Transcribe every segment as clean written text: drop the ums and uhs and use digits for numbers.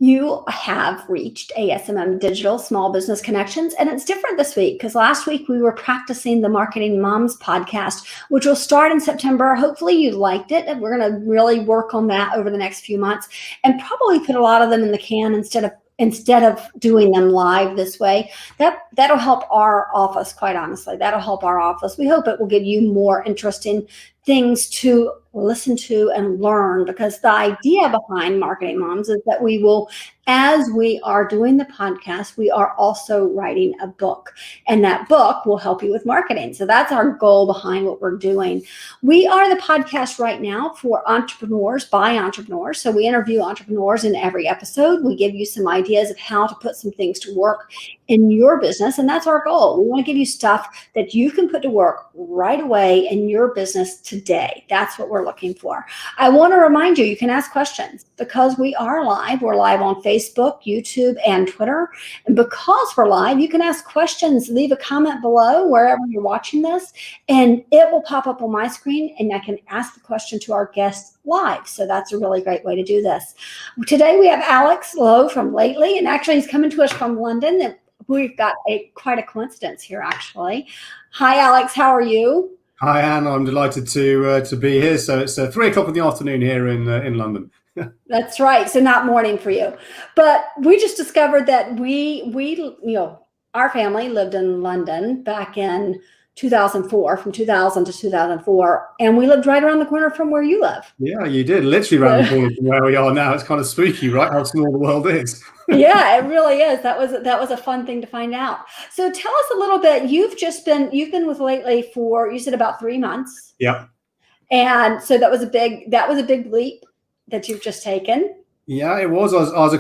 You have reached ASMM Digital Small Business Connections, and it's different this week because last week we were practicing the Marketing Moms podcast, which will start in September. Hopefully you liked it, and we're going to really work on that over the next few months and probably put a lot of them in the can instead of doing them live this way. That'll help our office, quite honestly. That'll help our office. We hope it will give you more interesting things to listen to and learn, because the idea behind Marketing Moms is that we will, as we are doing the podcast, we are also writing a book, and that book will help you with marketing. So that's our goal behind what we're doing. We are the podcast right now for entrepreneurs by entrepreneurs. So we interview entrepreneurs in every episode. We give you some ideas of how to put some things to work in your business, and that's our goal. We want to give you stuff that you can put to work right away in your business today. That's what we're looking for. I want to remind you, you can ask questions because we are live. We're live on Facebook, YouTube, and Twitter. And because we're live, you can ask questions, leave a comment below wherever you're watching this, and it will pop up on my screen, and I can ask the question to our guests live. So that's a really great way to do this. Today we have Alex Lowe from Latelyai, and actually he's coming to us from London. We've got quite a coincidence here, actually. Hi, Alex. How are you? Hi, Anne. I'm delighted to be here. So it's 3 o'clock in the afternoon here in London. That's right. So not morning for you, but we just discovered that our family lived in London back in 2004, from 2000 to 2004, and we lived right around the corner from where you live. Yeah, you did, literally around the corner from where we are now. It's kind of spooky, right? How small the world is. Yeah, it really is. That was a fun thing to find out. So tell us a little bit. You've been with Latelyai for, you said, about 3 months. Yeah. And so that was a big leap that you've just taken. Yeah, it was. I was a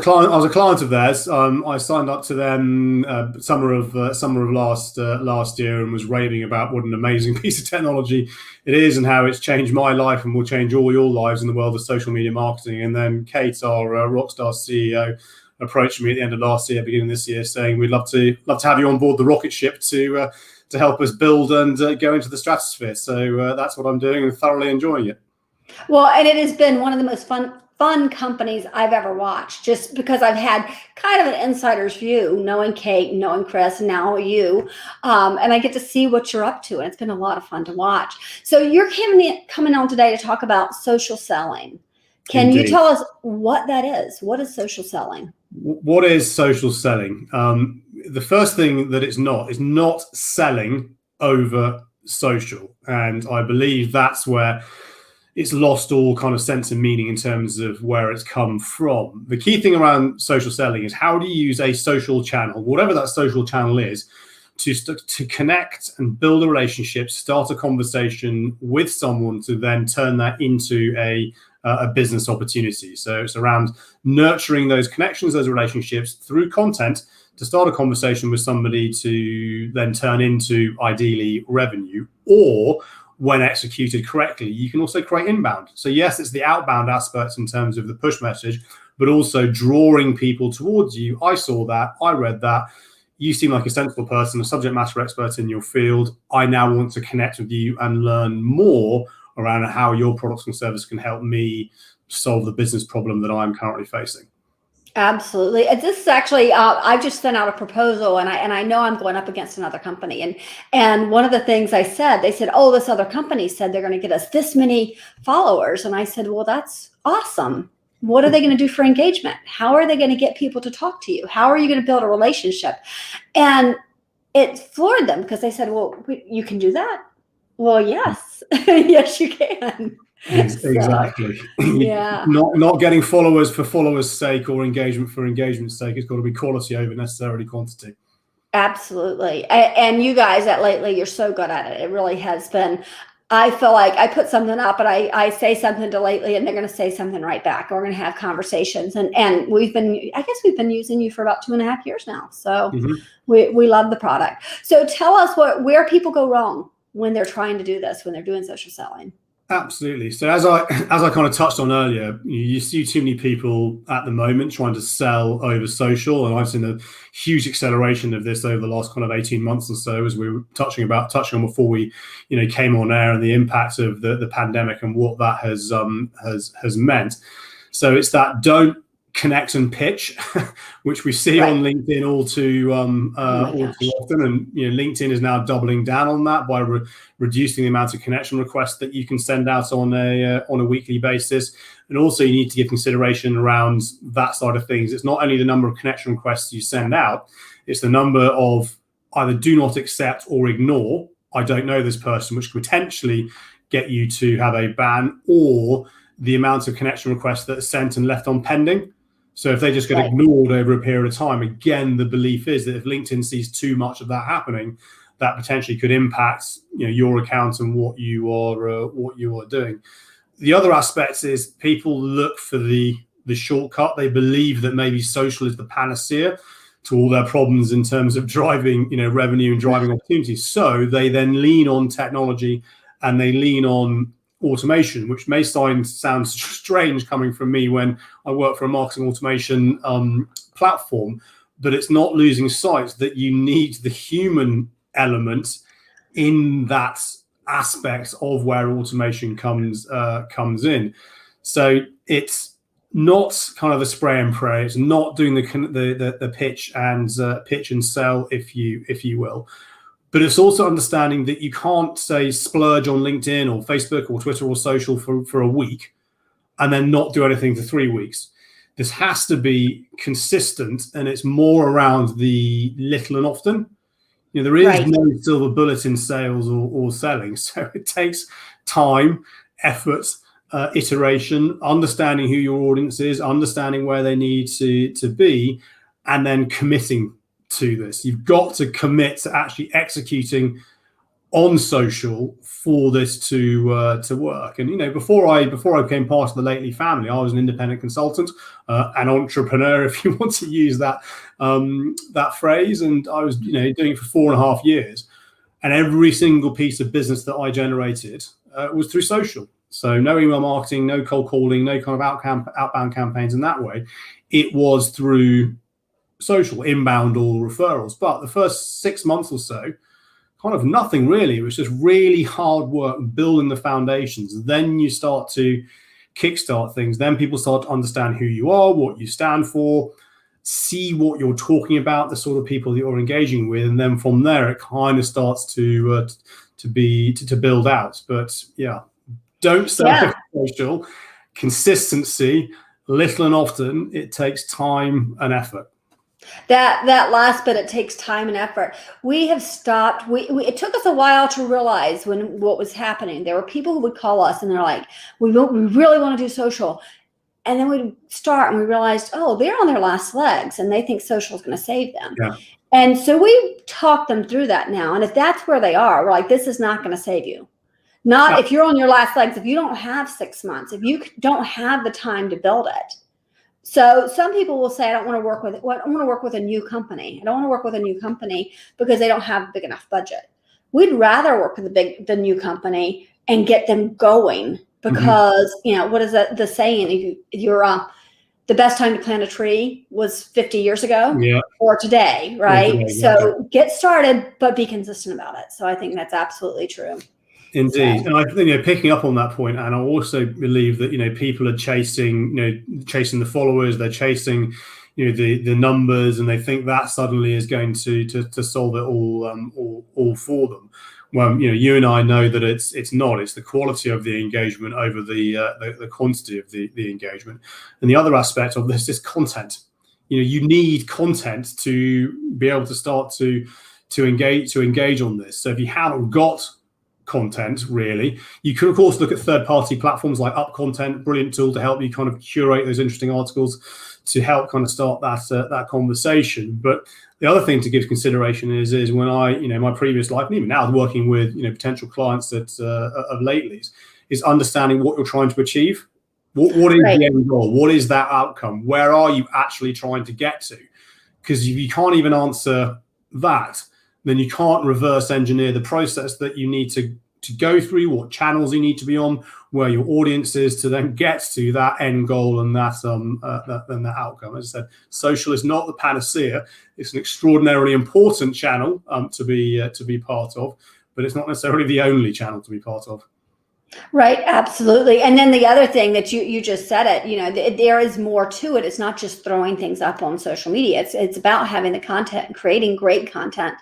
client of theirs. I signed up to them summer of last year, and was raving about what an amazing piece of technology it is and how it's changed my life and will change all your lives in the world of social media marketing. And then Kate, our Rockstar CEO, approached me at the end of last year, beginning of this year, saying we'd love to have you on board the rocket ship to help us build and go into the stratosphere. So that's what I'm doing, and thoroughly enjoying it. Well, and it has been one of the most fun companies I've ever watched, just because I've had kind of an insider's view, knowing Kate, knowing Chris, and now you, and I get to see what you're up to, and it's been a lot of fun to watch. So you're coming on today to talk about social selling. Can Indeed. you tell us what that is? What is social selling? What is social selling? The first thing that it's not is not selling over social, and I believe that's where it's lost all kind of sense and meaning in terms of where it's come from. The key thing around social selling is, how do you use a social channel, whatever that social channel is, to connect and build a relationship, start a conversation with someone, to then turn that into a business opportunity. So it's around nurturing those connections, those relationships through content, to start a conversation with somebody to then turn into ideally revenue, or when executed correctly, you can also create inbound. So yes, it's the outbound aspect in terms of the push message, but also drawing people towards you. I saw that, I read that, you seem like a sensible person, a subject matter expert in your field. I now want to connect with you and learn more around how your products and service can help me solve the business problem that I'm currently facing. Absolutely. This is actually, I just sent out a proposal, and I know I'm going up against another company. And one of the things I said, they said, oh, this other company said they're going to get us this many followers. And I said, well, that's awesome. What are they going to do for engagement? How are they going to get people to talk to you? How are you going to build a relationship? And it floored them, because they said, well, you can do that? Well, yes. Yes, you can. Exactly. Yeah. Not getting followers for followers' sake or engagement for engagement's sake. It's got to be quality over necessarily quantity. Absolutely. And you guys at Latelyai, you're so good at it. It really has been. I feel like I put something up, and I say something to Latelyai, and they're going to say something right back. We're going to have conversations, and I guess we've been using you for about 2.5 years now. So we love the product. So tell us where people go wrong when they're trying to do this, when they're doing social selling. Absolutely. So as I kind of touched on earlier, you see too many people at the moment trying to sell over social, and I've seen a huge acceleration of this over the last kind of 18 months or so, as we were touching on before we came on air, and the impact of the pandemic and what that has meant. So it's that, don't connect and pitch, which we see Right. on LinkedIn all too Oh often. And LinkedIn is now doubling down on that by reducing the amount of connection requests that you can send out on a weekly basis. And also, you need to give consideration around that side of things. It's not only the number of connection requests you send out; it's the number of either do not accept or ignore. I don't know this person, which could potentially get you to have a ban, or the amount of connection requests that are sent and left on pending. So if they just get ignored over a period of time, again, the belief is that if LinkedIn sees too much of that happening, that potentially could impact your account and what you are doing. The other aspect is people look for the shortcut. They believe that maybe social is the panacea to all their problems in terms of driving revenue and driving opportunities. So they then lean on technology and they lean on automation, which may sound strange coming from me when I work for a marketing automation platform, but it's not losing sight that you need the human element in that aspect of where automation comes in. So it's not kind of a spray and pray. It's not doing the pitch and sell, if you will. But it's also understanding that you can't say splurge on LinkedIn or Facebook or Twitter or social for a week and then not do anything for 3 weeks. This has to be consistent, and it's more around the little and often. There is no silver bullet in sales or selling. So it takes time, effort, iteration, understanding who your audience is, understanding where they need to be, and then committing to this. You've got to commit to actually executing on social for this to work. And before I became part of the Latelyai family, I was an independent consultant, an entrepreneur, if you want to use that phrase. And I was doing it for 4.5 years, and every single piece of business that I generated was through social. So no email marketing, no cold calling, no kind of outbound campaigns in that way. It was through social, inbound or referrals. But the first 6 months or so, kind of nothing really. It was just really hard work building the foundations. Then you start to kickstart things. Then people start to understand who you are, what you stand for, see what you're talking about, the sort of people that you're engaging with, and then from there it kind of starts to build out. But yeah, don't sell social. Consistency, little and often. It takes time and effort. That last bit, it takes time and effort. We have stopped. It took us a while to realize what was happening. There were people who would call us and they're like, we really want to do social. And then we'd start and we realized, oh, they're on their last legs and they think social is going to save them. Yeah. And so we talk them through that now. And if that's where they are, we're like, this is not going to save you. Not if you're on your last legs, if you don't have 6 months, if you don't have the time to build it. So some people will say, I want to work with a new company. I don't want to work with a new company because they don't have a big enough budget. We'd rather work with the new company and get them going because, what is the saying? You're the best time to plant a tree was 50 years ago or today, right? Today, so get started, but be consistent about it. So I think that's absolutely true. Indeed. So. And I think, picking up on that point, and I also believe that, people are chasing the followers, they're chasing, the numbers, and they think that suddenly is going to solve it all for them. Well, you and I know that it's not. It's the quality of the engagement over the quantity of the engagement. And the other aspect of this is content. You need content to be able to start to engage on this. So if you haven't got content, really, you can of course look at third-party platforms like Up Content, brilliant tool to help you kind of curate those interesting articles to help kind of start that conversation. But the other thing to give consideration is when I, my previous life, and even now working with potential clients of Latelyai's, is understanding what you're trying to achieve. What is the end goal? What is that outcome? Where are you actually trying to get to? Because if you can't even answer that, then you can't reverse engineer the process that you need to go through, what channels you need to be on, where your audience is to then get to that end goal and that outcome. As I said, social is not the panacea. It's an extraordinarily important channel to be part of, but it's not necessarily the only channel to be part of. Right, absolutely. And then the other thing that you just said it, there is more to it. It's not just throwing things up on social media. It's about having the content and creating great content.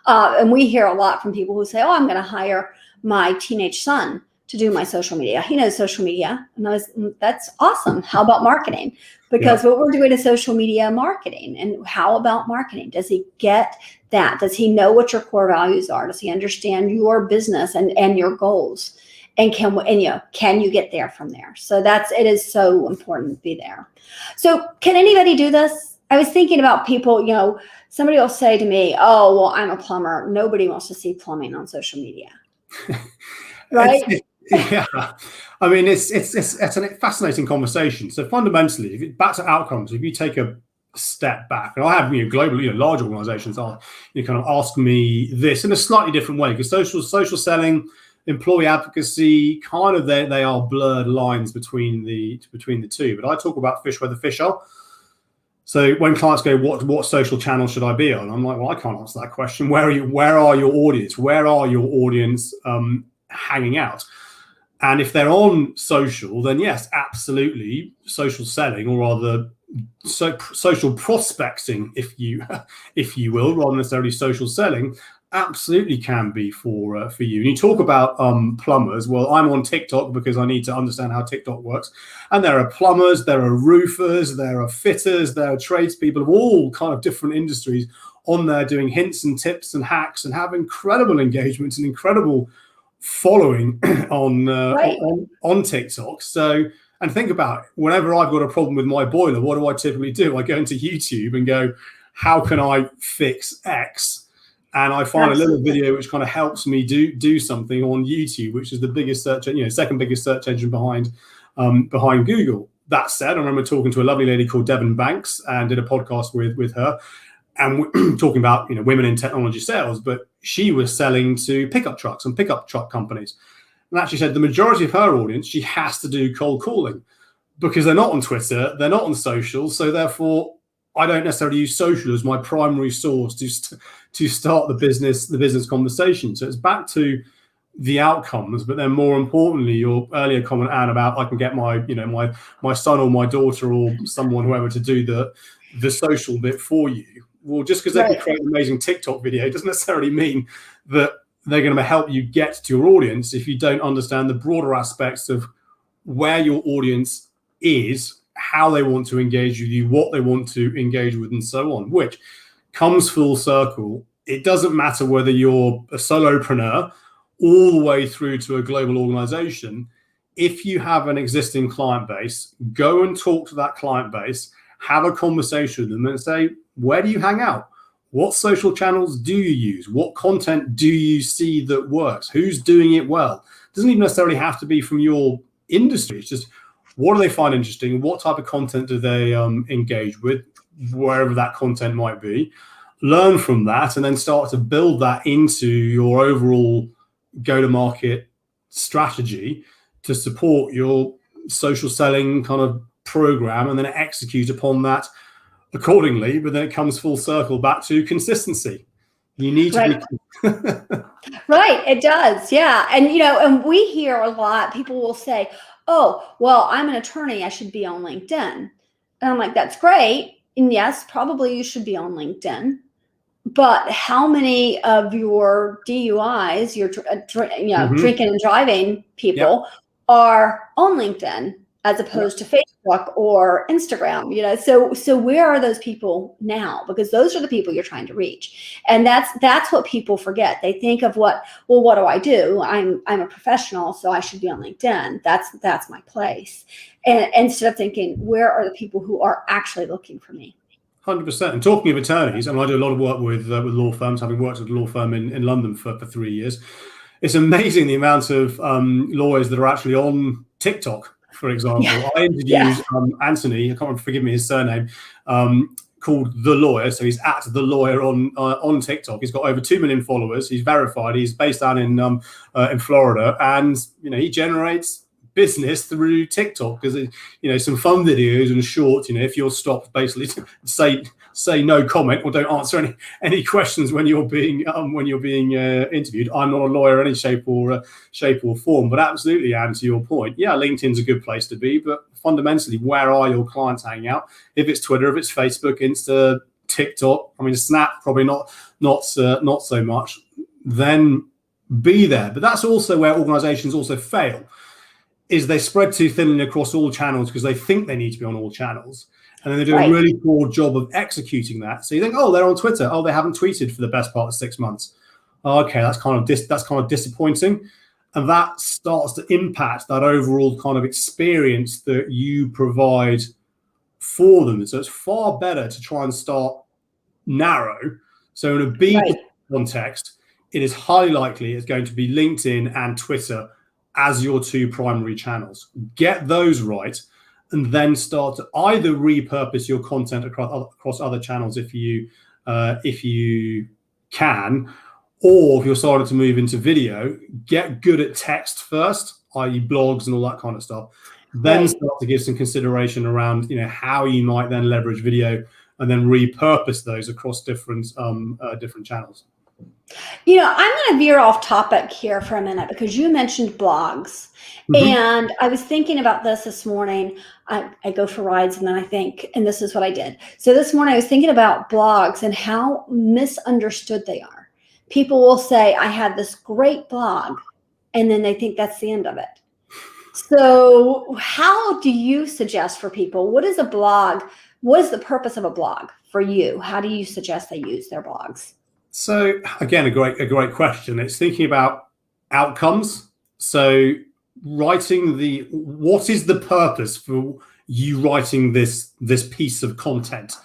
And we hear a lot from people who say, "Oh, I'm going to hire my teenage son to do my social media. He knows social media." And that's awesome. How about marketing? Because Yeah. what we're doing is social media marketing. And how about marketing? Does he get that? Does he know what your core values are? Does he understand your business and your goals? And can you get there from there? So it is so important to be there. So can anybody do this? I was thinking about people, somebody will say to me, "Oh, well, I'm a plumber. Nobody wants to see plumbing on social media." Right? Yeah, I mean, it's a fascinating conversation. So fundamentally, back to outcomes, if you take a step back, and I have global, large organizations are kind of ask me this in a slightly different way, because social selling, employee advocacy, kind of they are blurred lines between the two. But I talk about fish where the fish are. So when clients go, what social channel should I be on? I'm like, well, I can't answer that question. Where are your audience? Where are your audience hanging out? And if they're on social, then yes, absolutely, social selling, or rather social prospecting, if you will, rather than necessarily social selling, absolutely can be for you. And you talk about plumbers. Well, I'm on TikTok because I need to understand how TikTok works. And there are plumbers, there are roofers, there are fitters, there are tradespeople of all kind of different industries on there doing hints and tips and hacks and have incredible engagements and incredible following Right. on TikTok. So, and think about it, whenever I've got a problem with my boiler, what do I typically do? I go into YouTube and go, how can I fix X? And I find a little video which kind of helps me do something on YouTube, which is the biggest search, second biggest search engine behind Google. That said, I remember talking to a lovely lady called Devon Banks and did a podcast with her, and talking about women in technology sales. But she was selling to pickup trucks and pickup truck companies, and actually said the majority of her audience she has to do cold calling because they're not on Twitter, they're not on social, so therefore I don't necessarily use social as my primary source to start the business conversation. So it's back to the outcomes, but then more importantly, your earlier comment, Anne, about I can get my my son or my daughter or someone, whoever, to do the social bit for you. Well, just because they can create an amazing TikTok video doesn't necessarily mean that they're going to help you get to your audience if you don't understand the broader aspects of where your audience is, how they want to engage with you, what they want to engage with, and so on, which comes full circle. It doesn't matter whether you're a solopreneur all the way through to a global organization. If you have an existing client base, go and talk to that client base, have a conversation with them and say, where do you hang out? What social channels do you use? What content do you see that works? Who's doing it well? It doesn't even necessarily have to be from your industry. It's just, what do they find interesting? What type of content do they engage with, wherever that content might be? Learn from that and then start to build that into your overall go-to-market strategy to support your social selling kind of program, and then execute upon that accordingly. But then it comes full circle back to consistency. You need to be Right, it does. Yeah. And and we hear a lot, people will say, "Oh, well, I'm an attorney, I should be on LinkedIn." And I'm like, "That's great. And yes, probably you should be on LinkedIn. But how many of your DUIs, your drinking and driving people, are on LinkedIn as opposed to Facebook or Instagram? So where are those people now? Because those are the people you're trying to reach, and that's what people forget. They think of what do I do? I'm a professional, so I should be on LinkedIn. That's my place, and instead of thinking, where are the people who are actually looking for me? 100%. And talking of attorneys, and I do a lot of work with law firms, having worked at a law firm in London for 3 years. It's amazing the amount of lawyers that are actually on TikTok, for example. Yeah. I interviewed Anthony, I can't forgive me his surname, called The Lawyer. So he's at The Lawyer on TikTok. He's got over 2 million followers. He's verified. He's based down in Florida, and he generates business through TikTok because some fun videos and shorts. If you're stopped basically to say say no comment or don't answer any questions when you're being interviewed. I'm not a lawyer in any shape or form, but absolutely, Anne, to your point, yeah, LinkedIn's a good place to be, but fundamentally, where are your clients hanging out? If it's Twitter, if it's Facebook, Insta, TikTok, I mean, Snap, probably not so much. Then be there. But that's also where organizations also fail, is they spread too thinly across all channels because they think they need to be on all channels. And then they do a really poor job of executing that. So you think, oh, they're on Twitter. Oh, they haven't tweeted for the best part of 6 months. Oh, okay, that's kind of disappointing. And that starts to impact that overall kind of experience that you provide for them. So it's far better to try and start narrow. So in a B2B context, it is highly likely it's going to be LinkedIn and Twitter as your two primary channels. Get those right, and then start to either repurpose your content across other channels if you can, or if you're starting to move into video, get good at text first, i.e. blogs and all that kind of stuff. Then start to give some consideration around, how you might then leverage video and then repurpose those across different channels. I'm going to veer off topic here for a minute because you mentioned blogs. And I was thinking about this morning. I go for rides and then I think, and this is what I did. So this morning I was thinking about blogs and how misunderstood they are. People will say, I had this great blog, and then they think that's the end of it. So how do you suggest for people, what is a blog? What is the purpose of a blog for you? How do you suggest they use their blogs? So again, a great question. It's thinking about outcomes. So writing what is the purpose for you writing this piece of content?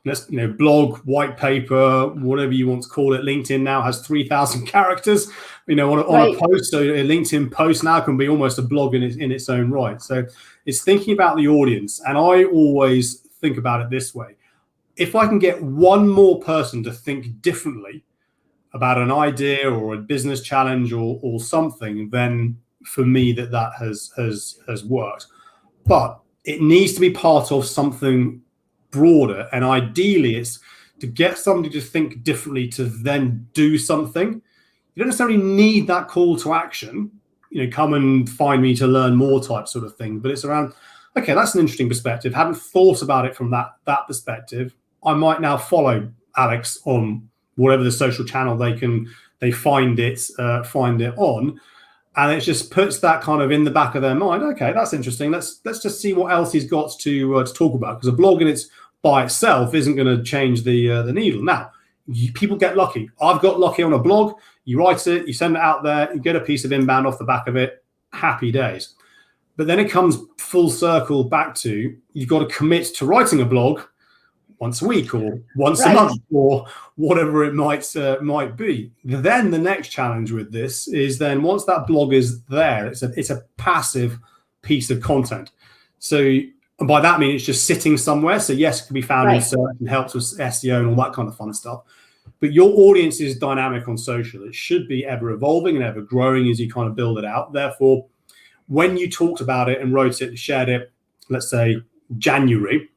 Let's, blog, white paper, whatever you want to call it. LinkedIn now has 3,000 characters, on a post. So a LinkedIn post now can be almost a blog in its own right. So it's thinking about the audience. And I always think about it this way. If I can get one more person to think differently about an idea or a business challenge or something, then for me that has worked. But it needs to be part of something broader, and ideally it's to get somebody to think differently to then do something. You don't necessarily need that call to action, come and find me to learn more type sort of thing, but it's around, okay, that's an interesting perspective. Haven't thought about it from that perspective. I might now follow Alex on whatever the social channel they find it on, and it just puts that kind of in the back of their mind. Okay, that's interesting. Let's just see what else he's got to talk about, because a blog by itself isn't going to change the needle. Now, people get lucky. I've got lucky on a blog. You write it, you send it out there, you get a piece of inbound off the back of it. Happy days. But then it comes full circle back to, you've got to commit to writing a blog once a week or once a month or whatever it might be. Then the next challenge with this is then once that blog is there, it's a passive piece of content. So, and by that I mean it's just sitting somewhere. So yes, it can be found in search and helps with SEO and all that kind of fun stuff. But your audience is dynamic on social. It should be ever evolving and ever growing as you kind of build it out. Therefore, when you talked about it and wrote it and shared it, let's say January,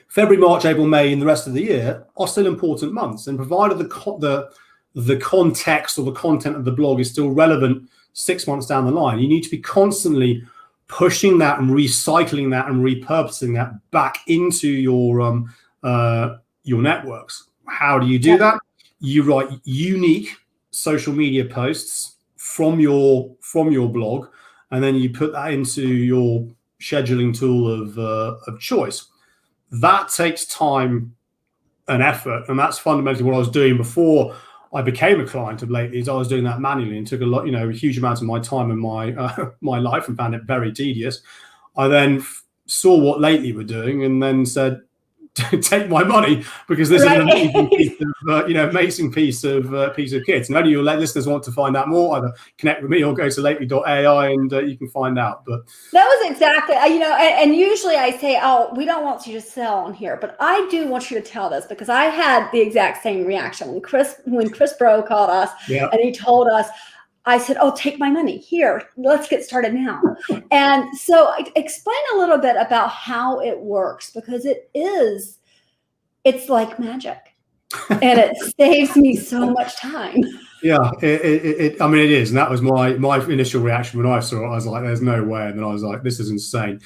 February, March, April, May, and the rest of the year are still important months. And provided the context or the content of the blog is still relevant 6 months down the line, you need to be constantly pushing that and recycling that and repurposing that back into your networks. How do you do that? You write unique social media posts from your blog, and then you put that into your scheduling tool of choice. That takes time and effort, and that's fundamentally what I was doing before I became a client of Latelyai. Is I was doing that manually and took a huge amount of my time and my life and found it very tedious. I then saw what Latelyai were doing and then said, take my money, because this is an amazing piece of kit. And only your listeners want to find out more, either connect with me or go to latelyai.ai and you can find out. But that was exactly, and usually I say, oh, we don't want you to sell on here, but I do want you to tell this, because I had the exact same reaction when Chris Bro called us and he told us. I said, oh, take my money. Here, let's get started now. And so explain a little bit about how it works, because it is It's like magic. And it saves me so much time. Yeah, I mean, it is, and that was my initial reaction when I saw it. I was like, "There's no way," and then I was like, "This is insane."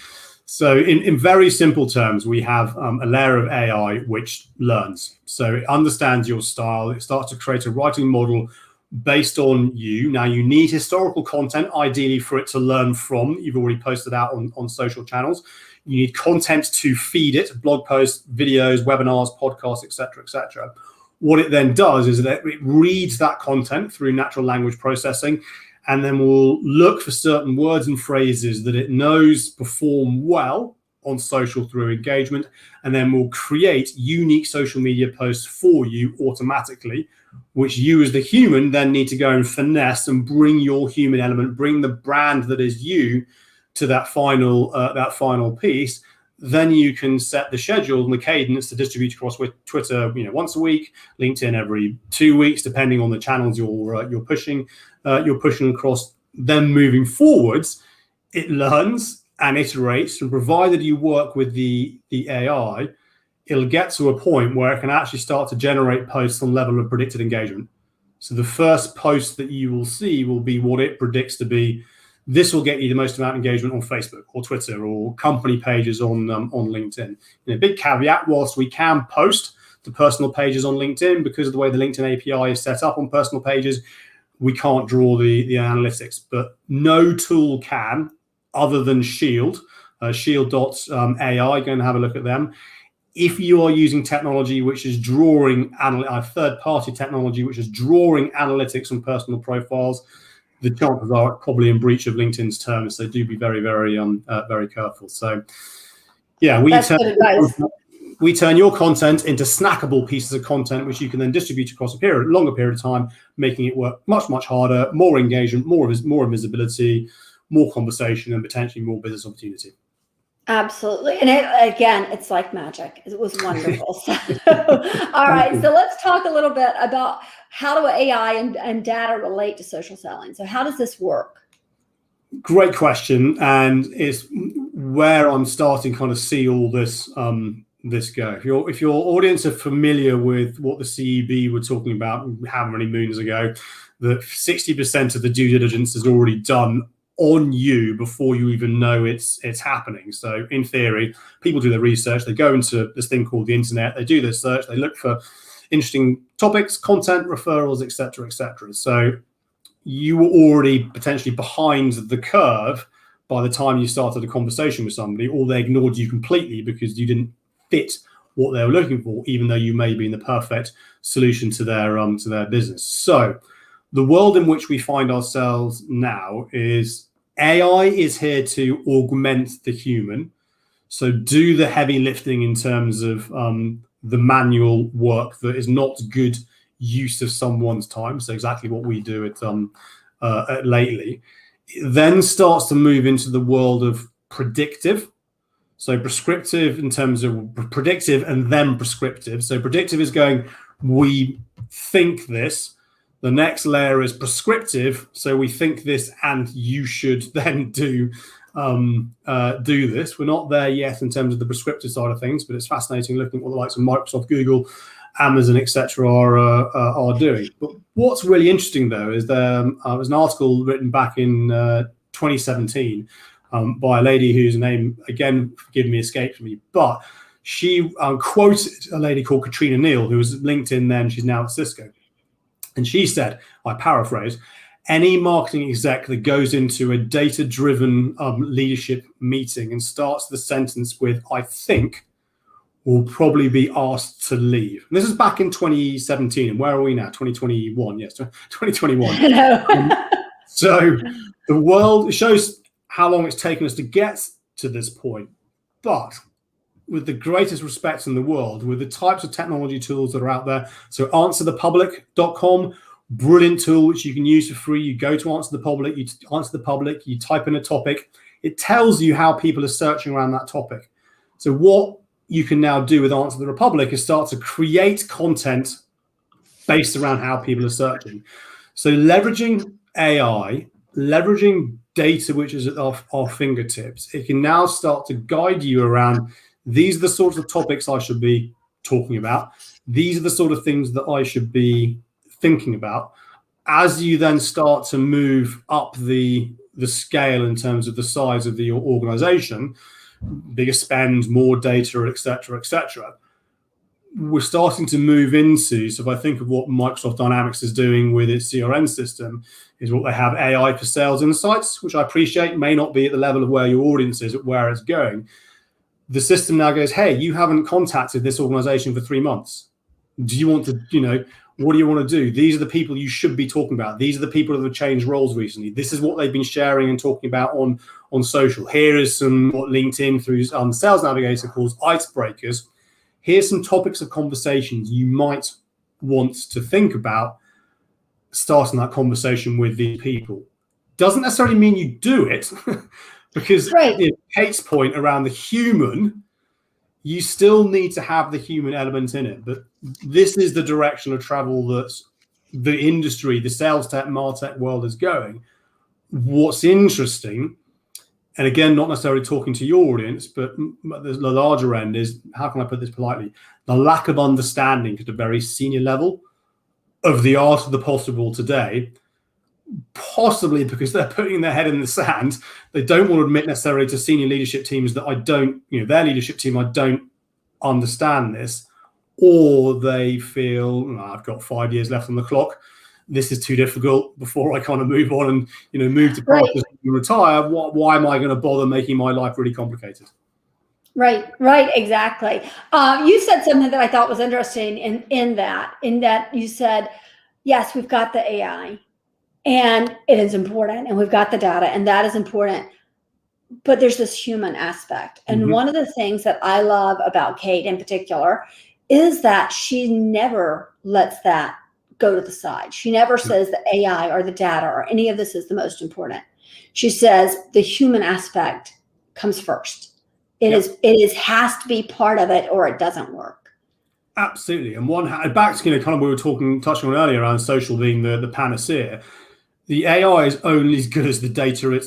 So, in very simple terms, we have a layer of AI which learns. So it understands your style. It starts to create a writing model based on you. Now, you need historical content, ideally, for it to learn from. You've already posted out on social channels. You need content to feed it: blog posts, videos, webinars, podcasts, etc., etc. What it then does is that it reads that content through natural language processing, and then will look for certain words and phrases that it knows perform well on social through engagement, and then will create unique social media posts for you automatically, which you as the human then need to go and finesse and bring your human element, bring the brand that is you to that final piece. Then you can set the schedule and the cadence to distribute across with Twitter, once a week, LinkedIn every 2 weeks, depending on the channels you're pushing across. Then moving forwards, it learns and iterates, and provided you work with the AI, it'll get to a point where it can actually start to generate posts on level of predicted engagement. So the first post that you will see will be what it predicts to be. This will get you the most amount of engagement on Facebook or Twitter or company pages on LinkedIn. Big caveat: whilst we can post to personal pages on LinkedIn, because of the way the LinkedIn API is set up on personal pages, we can't draw the analytics. But no tool can, other than Shield, Shield.ai. Go and have a look at them. If you are using technology which is drawing third-party technology which is drawing analytics on personal profiles, the chances are probably in breach of LinkedIn's terms. So do be very, very, very careful. So, yeah, we turn your content into snackable pieces of content, which you can then distribute across a longer period of time, making it work much, much harder, more engagement, more visibility, more conversation, and potentially more business opportunity. Absolutely. And it's like magic. It was wonderful. So, all right. So let's talk a little bit about how do AI and data relate to social selling. So how does this work? Great question. And it's where I'm starting kind of see all this go. If your audience are familiar with what the CEB were talking about how many moons ago, that 60% of the due diligence is already done on you before you even know it's happening. So in theory, people do their research, they go into this thing called the internet, they do their search, they look for interesting topics, content, referrals, etc., etc. So you were already potentially behind the curve by the time you started a conversation with somebody, or they ignored you completely because you didn't fit what they were looking for, even though you may be in the perfect solution to their business. So the world in which we find ourselves now is AI is here to augment the human. So do the heavy lifting in terms of the manual work that is not good use of someone's time. So exactly what we do at Latelyai. It then starts to move into the world of predictive. So prescriptive in terms of predictive and then prescriptive. So predictive is going, we think this. The next layer is prescriptive. So we think this and you should then do this. We're not there yet in terms of the prescriptive side of things, but it's fascinating looking at what the likes of Microsoft, Google, Amazon, etc. are doing. But what's really interesting though is there was an article written back in 2017 by a lady whose name, again, forgive me, escapes me, but she quoted a lady called Katrina Neal, who was at LinkedIn then, she's now at Cisco. And she said, I paraphrase, any marketing exec that goes into a data-driven leadership meeting and starts the sentence with, I think, will probably be asked to leave. And this is back in 2017. And where are we now? 2021. Yes, 2021. So the world shows how long it's taken us to get to this point. But with the greatest respect in the world, with the types of technology tools that are out there. So answerthepublic.com, brilliant tool, which you can use for free. You go to Answer the Public, you type in a topic. It tells you how people are searching around that topic. So what you can now do with Answer the Republic is start to create content based around how people are searching. So leveraging AI, leveraging data, which is at our fingertips, it can now start to guide you around, these are the sorts of topics I should be talking about. These are the sort of things that I should be thinking about. As you then start to move up the scale in terms of the size of the organization, bigger spend, more data, et cetera, we're starting to move into, so if I think of what Microsoft Dynamics is doing with its CRM system, is what they have AI for sales insights, which I appreciate may not be at the level of where your audience is, at where it's going. The system now goes, hey, you haven't contacted this organization for 3 months. Do you want to, what do you want to do? These are the people you should be talking about. These are the people that have changed roles recently. This is what they've been sharing and talking about on social. Here is some what LinkedIn through Sales Navigator calls icebreakers. Here's some topics of conversations you might want to think about starting that conversation with these people. Doesn't necessarily mean you do it, because Kate's point around the human, you still need to have the human element in it. But this is the direction of travel that the industry, the sales tech, MarTech world is going. What's interesting, and again, not necessarily talking to your audience, but the larger end is, how can I put this politely? The lack of understanding at a very senior level of the art of the possible today, possibly because they're putting their head in the sand. They don't want to admit necessarily to senior leadership teams that their leadership team, I don't understand this, or they feel, I've got 5 years left on the clock. This is too difficult before I kind of move on and move to pastures and retire. Why am I going to bother making my life really complicated? Right, exactly. You said something that I thought was interesting in that you said, yes, we've got the AI and it is important, and we've got the data and that is important, but there's this human aspect. And one of the things that I love about Kate in particular is that she never lets that go to the side. She never says the AI or the data or any of this is the most important. She says the human aspect comes first. It has to be part of it or it doesn't work. Absolutely. And back to kind of we were touching on earlier around social being the panacea. The AI is only as good as the data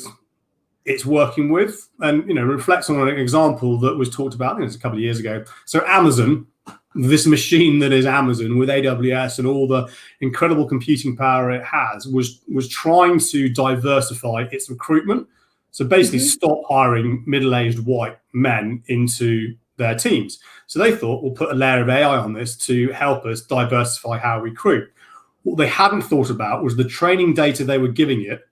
it's working with. And reflects on an example that was talked about, I think it was a couple of years ago. So Amazon, this machine that is Amazon with AWS and all the incredible computing power it has, was trying to diversify its recruitment. So basically stop hiring middle-aged white men into their teams. So they thought, we'll put a layer of AI on this to help us diversify how we recruit. What they hadn't thought about was the training data they were giving it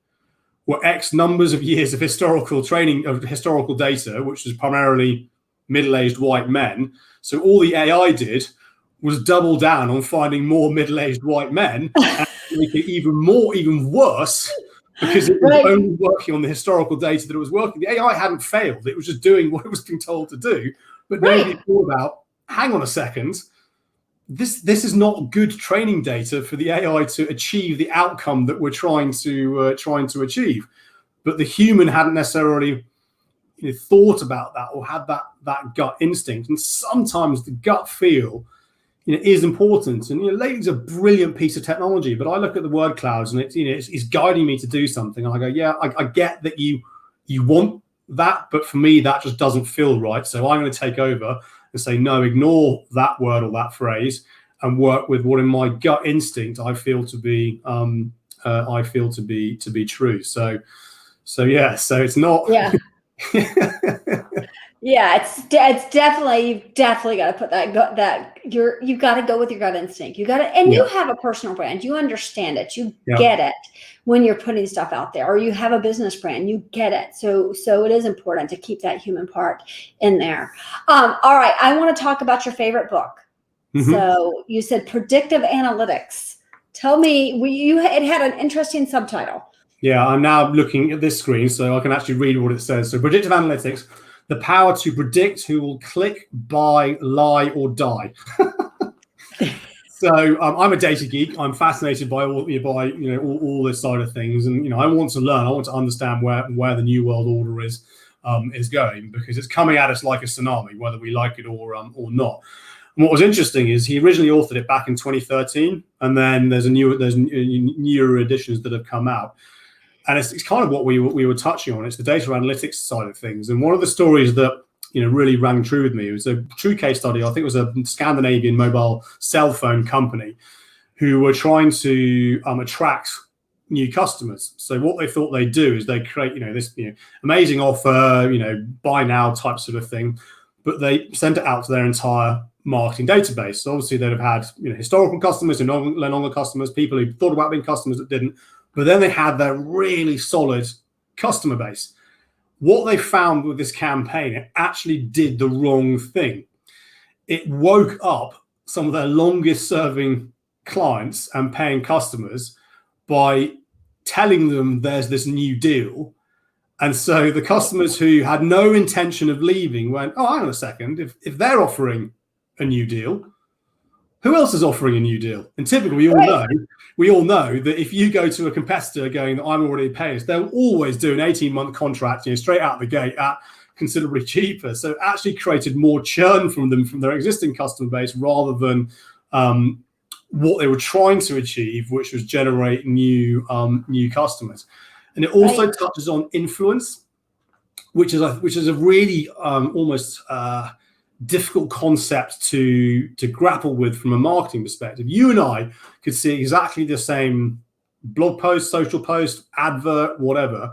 were X numbers of years of historical data, which was primarily middle-aged white men. So all the AI did was double down on finding more middle-aged white men and make it even worse, because it was only working on the historical data that it was working. The AI hadn't failed. It was just doing what it was being told to do. But nobody thought about, hang on a second, this is not good training data for the AI to achieve the outcome that we're trying to achieve. But the human hadn't necessarily thought about that or had that gut instinct. And sometimes the gut feel is important. And Lately's a brilliant piece of technology, but I look at the word clouds and it's guiding me to do something. And I go, yeah, I get that you want that, but for me that just doesn't feel right. So I'm going to take over and say, no, ignore that word or that phrase and work with what in my gut instinct I feel to be true. So it's not. Yeah. Yeah, it's definitely, you've definitely got to put you've got to go with your gut instinct. You have a personal brand. You understand it. You get it when you're putting stuff out there, or you have a business brand. You get it. So it is important to keep that human part in there. All right, I want to talk about your favorite book. So you said predictive analytics. Tell me, it had an interesting subtitle. Yeah, I'm now looking at this screen so I can actually read what it says. So predictive analytics, the power to predict who will click, buy, lie, or die. So I'm a data geek. I'm fascinated by all this side of things, and I want to learn. I want to understand where the new world order is going, because it's coming at us like a tsunami, whether we like it or not. And what was interesting is he originally authored it back in 2013, and then there's newer editions that have come out. And it's kind of what we were touching on. It's the data analytics side of things. And one of the stories that really rang true with me. It was a true case study. I think it was a Scandinavian mobile cell phone company who were trying to attract new customers. So what they thought they'd do is they create, this amazing offer, buy now type sort of thing, but they sent it out to their entire marketing database. So obviously they'd have had historical customers and no longer customers, people who thought about being customers that didn't, but then they had their really solid customer base. What they found with this campaign, it actually did the wrong thing. It woke up some of their longest serving clients and paying customers by telling them there's this new deal. And so the customers who had no intention of leaving went, oh, hang on a second, if they're offering a new deal, who else is offering a new deal? And typically we all know that if you go to a competitor going, I'm already paying this, they'll always do an 18-month contract, straight out the gate at considerably cheaper. So it actually created more churn from their existing customer base rather than what they were trying to achieve, which was generate new customers. And it also touches on influence, which is a really almost difficult concept to grapple with from a marketing perspective. You and I could see exactly the same blog post, social post, advert, whatever.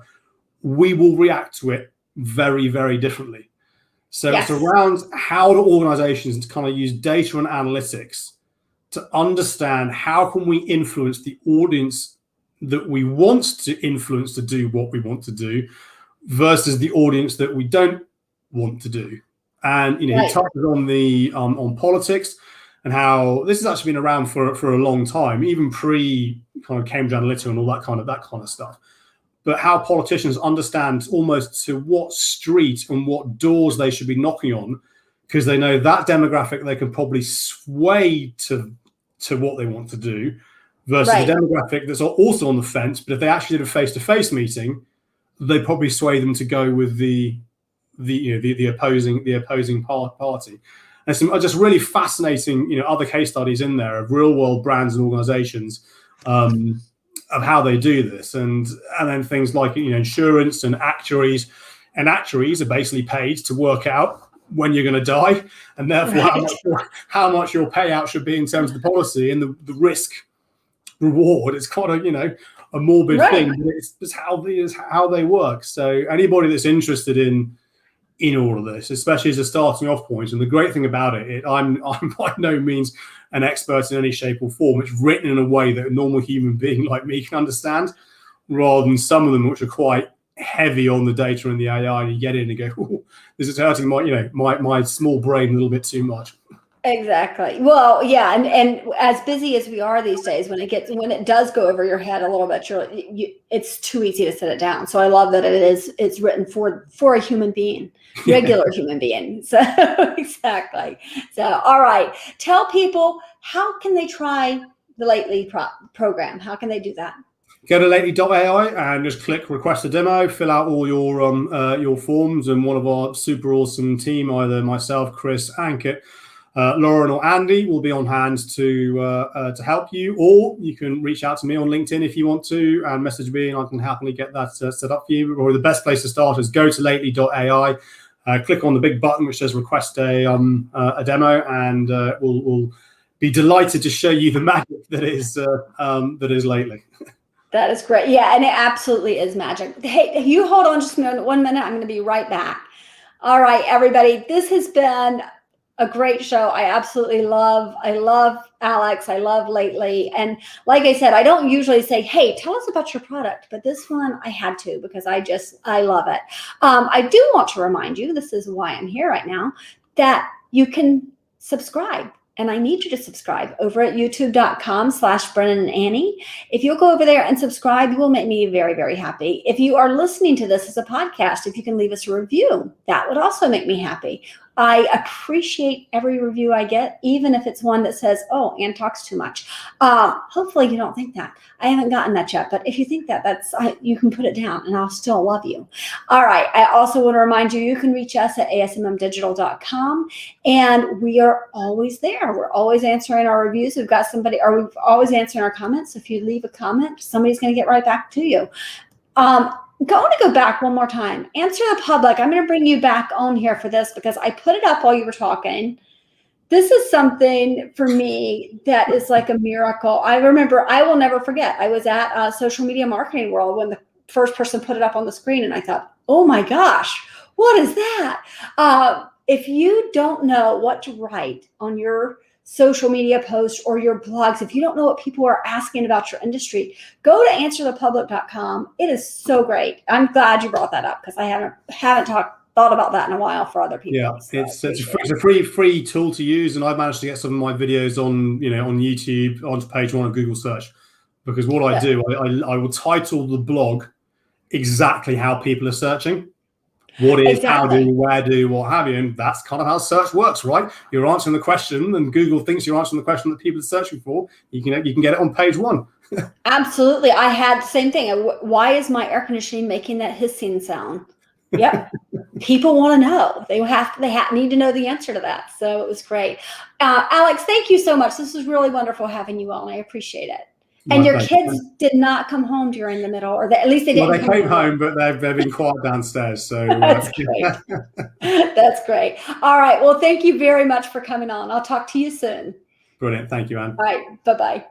We will react to it very, very differently. So It's around how do organizations kind of use data and analytics to understand how can we influence the audience that we want to influence to do what we want to do versus the audience that we don't want to do. And he touches on the on politics and how this has actually been around for a long time, even pre kind of Cambridge Analytica and all that kind of stuff. But how politicians understand almost to what street and what doors they should be knocking on, because they know that demographic they can probably sway to what they want to do, versus a demographic that's also on the fence. But if they actually did a face-to-face meeting, they probably sway them to go with the opposing party. And some just really fascinating other case studies in there of real world brands and organizations of how they do this, and then things like insurance and actuaries are basically paid to work out when you're going to die, and therefore how much your payout should be in terms of the policy, and the risk reward. It's quite a morbid thing, but it's how they work. So anybody that's interested in all of this, especially as a starting off point. And the great thing about it, I'm by no means an expert in any shape or form. It's written in a way that a normal human being like me can understand, rather than some of them which are quite heavy on the data and the AI. And you get in and go, oh, this is hurting my small brain a little bit too much. Exactly. Well, yeah, and as busy as we are these days, when it does go over your head a little bit, it's too easy to set it down. So I love that it's written for a human being, regular human being. So exactly. So all right, tell people, how can they try the Latelyai program? How can they do that? Go to latelyai and just click request a demo, fill out all your forms, and one of our super awesome team, either myself, Chris, Ankit, Lauren or Andy, will be on hand to help you, or you can reach out to me on LinkedIn if you want to and message me, and I can happily get that set up for you. Or the best place to start is go to latelyai, click on the big button which says request a demo, and we'll be delighted to show you the magic that is Latelyai. That is great. Yeah, and it absolutely is magic. Hey, you hold on just 1 minute. I'm going to be right back. All right, everybody, this has been a great show. I love Alex. I love Latelyai. And like I said, I don't usually say, hey, tell us about your product, but this one I had to, because I love it. I do want to remind you, this is why I'm here right now, that you can subscribe. And I need you to subscribe over at youtube.com/Brennan and Annie. If you'll go over there and subscribe, you will make me very, very happy. If you are listening to this as a podcast, if you can leave us a review, that would also make me happy. I appreciate every review I get, even if it's one that says, oh, Ann talks too much. Hopefully you don't think that. I haven't gotten that yet, but if you think that, you can put it down and I'll still love you. All right. I also want to remind you, you can reach us at asmmdigital.com, and we are always there. We're always answering our reviews. We've got somebody, or we're always answering our comments. If you leave a comment, somebody's going to get right back to you. going to go back one more time. Answer the public. I'm going to bring you back on here for this because I put it up while you were talking. This is something for me that is like a miracle. I remember, I will never forget. I was at Social Media Marketing World when the first person put it up on the screen, and I thought, oh my gosh, what is that? If you don't know what to write on your social media posts or your blogs, if you don't know what people are asking about your industry, go to answerthepublic.com. It is so great. I'm glad you brought that up because I haven't thought about that in a while for other people. Yeah, So it's a free tool to use, and I've managed to get some of my videos on on YouTube onto page one of Google search, because what I do, I will title the blog exactly how people are searching. What is, exactly. how do, where do, what have you, and that's kind of how search works, right? You're answering the question, and Google thinks you're answering the question that people are searching for. You can get it on page one. Absolutely. I had the same thing. Why is my air conditioning making that hissing sound? Yep. People want to know. They need to know the answer to that. So it was great. Alex, thank you so much. This was really wonderful having you on. I appreciate it. And your kids did not come home during the middle, or at least they didn't. Well, they came home, but they've been quiet downstairs. So that's great. That's great. All right. Well, thank you very much for coming on. I'll talk to you soon. Brilliant. Thank you, Anne. All right. Bye-bye.